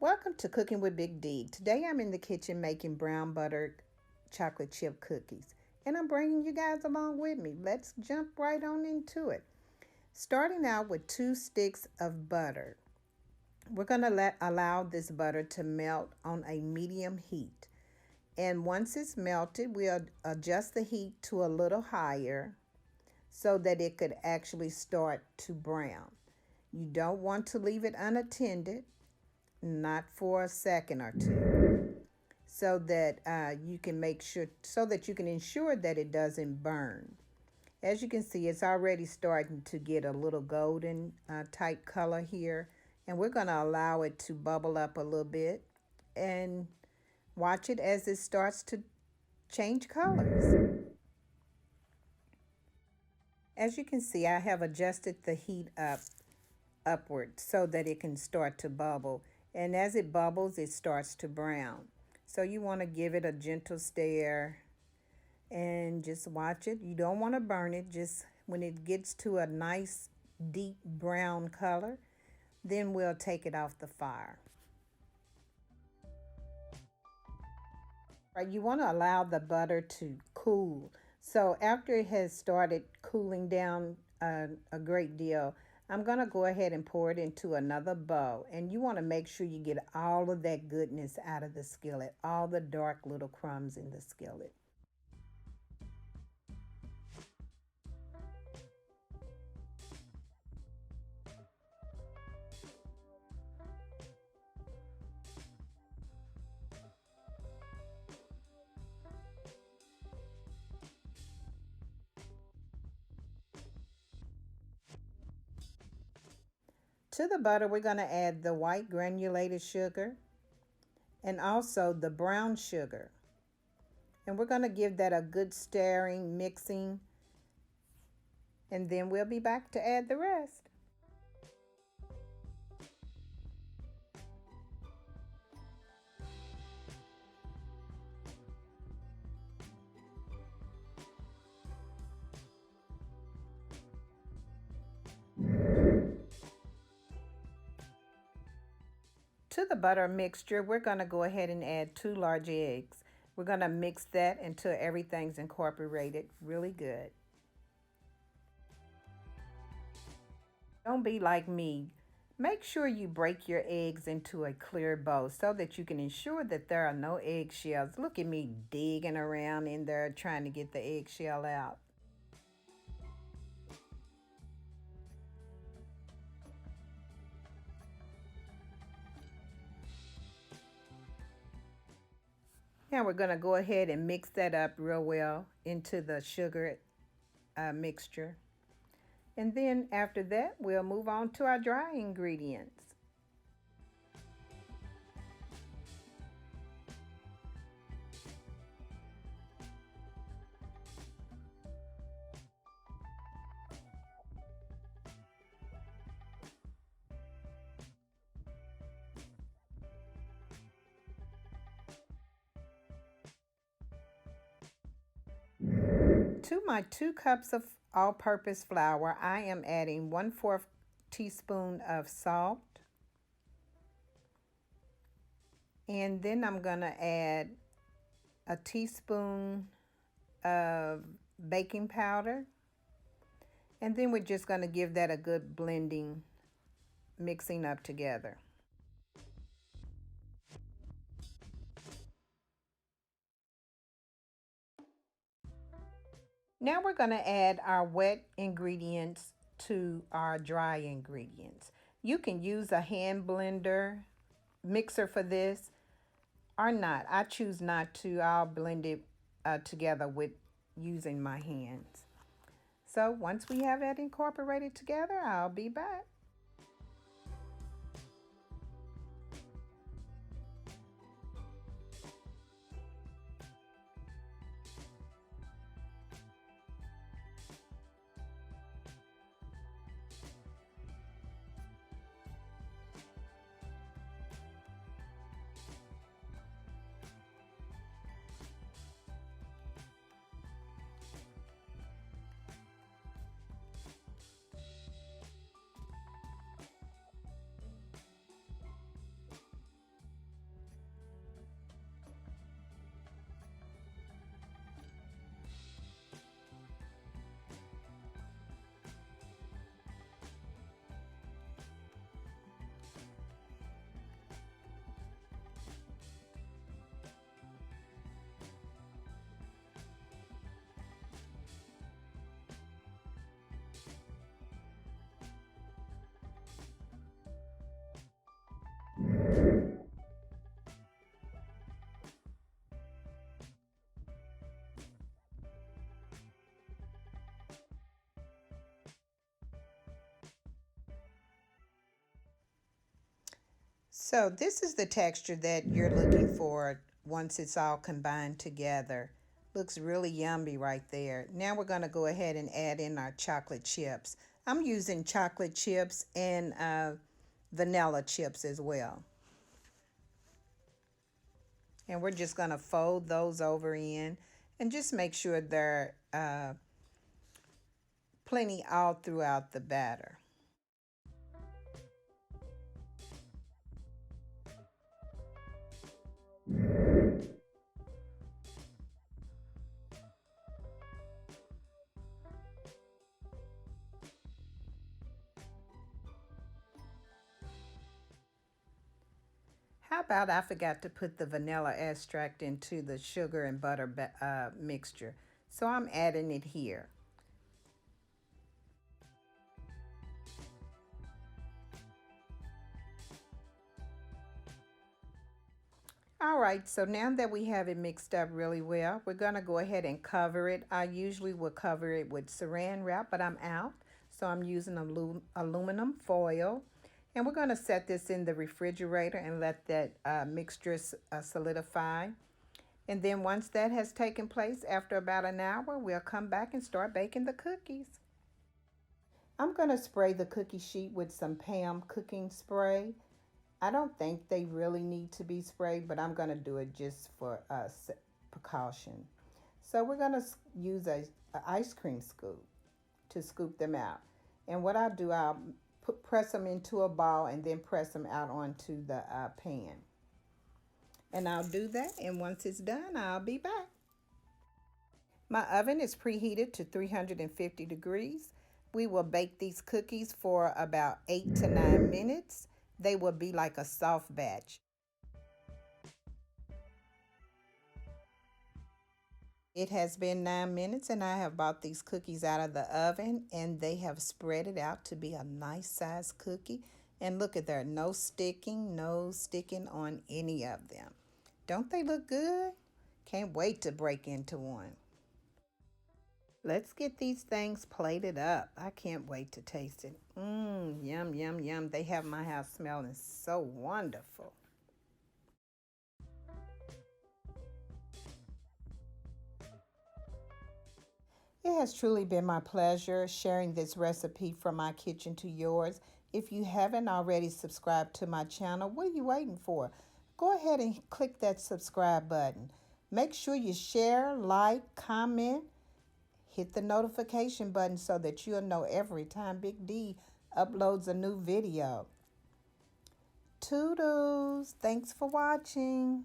Welcome to Cooking with Big D. Today I'm in the kitchen making brown buttered chocolate chip cookies, and I'm bringing you guys along with me. Let's jump right on into it. Starting out with 2 sticks of butter. We're going to allow this butter to melt on a medium heat. And once it's melted, we'll adjust the heat to a little higher so that it could actually start to brown. You don't want to leave it unattended, not for a second or two, so that you can ensure that it doesn't burn. As you can see, it's already starting to get a little golden type color here, and we're going to allow it to bubble up a little bit and watch it as it starts to change colors. As you can see, I have adjusted the heat upward so that it can start to bubble, and as it bubbles it starts to brown. So you want to give it a gentle stir and just watch it. You don't want to burn it. Just when it gets to a nice deep brown color, then we'll take it off the fire. Right, you want to allow the butter to cool. So after it has started cooling down a great deal, I'm going to go ahead and pour it into another bowl. And you want to make sure you get all of that goodness out of the skillet, all the dark little crumbs in the skillet. To the butter, we're going to add the white granulated sugar and also the brown sugar. And we're going to give that a good stirring, mixing, and then we'll be back to add the rest. To the butter mixture, we're going to go ahead and add 2 large eggs. We're going to mix that until everything's incorporated really good. Don't be like me. Make sure you break your eggs into a clear bowl so that you can ensure that there are no eggshells. Look at me digging around in there trying to get the eggshell out. Now we're going to go ahead and mix that up real well into the sugar mixture. And then after that, we'll move on to our dry ingredients. To my 2 cups of all-purpose flour, I am adding 1/4 teaspoon of salt. And then I'm going to add a teaspoon of baking powder. And then we're just going to give that a good blending, mixing up together. Now we're going to add our wet ingredients to our dry ingredients. You can use a hand blender mixer for this or not. I choose not to. I'll blend it together with using my hands. So once we have that incorporated together, I'll be back. So this is the texture that you're looking for once it's all combined together. Looks really yummy right there. Now we're going to go ahead and add in our chocolate chips. I'm using chocolate chips and vanilla chips as well. And we're just going to fold those over in and just make sure they're plenty all throughout the batter. How about I forgot to put the vanilla extract into the sugar and butter mixture. So I'm adding it here. All right, so now that we have it mixed up really well, we're gonna go ahead and cover it. I usually would cover it with saran wrap, but I'm out. So I'm using aluminum foil. And we're gonna set this in the refrigerator and let that mixture solidify. And then once that has taken place, after about an hour, we'll come back and start baking the cookies. I'm gonna spray the cookie sheet with some Pam cooking spray. I don't think they really need to be sprayed, but I'm going to do it just for precaution. So we're going to use a ice cream scoop to scoop them out. And what I'll do, I'll press them into a ball and then press them out onto the pan. And I'll do that, and once it's done, I'll be back. My oven is preheated to 350 degrees. We will bake these cookies for about 8 to 9 minutes. They will be like a soft batch. It has been 9 minutes and I have bought these cookies out of the oven and they have spread it out to be a nice size cookie. And look at there, no sticking on any of them. Don't they look good? Can't wait to break into one. Let's get these things plated up. I can't wait to taste it. Yum, yum, yum. They have my house smelling so wonderful. It has truly been my pleasure sharing this recipe from my kitchen to yours. If you haven't already subscribed to my channel, what are you waiting for? Go ahead and click that subscribe button. Make sure you share, like, comment, hit the notification button so that you'll know every time Big D uploads a new video. Toodles! Thanks for watching.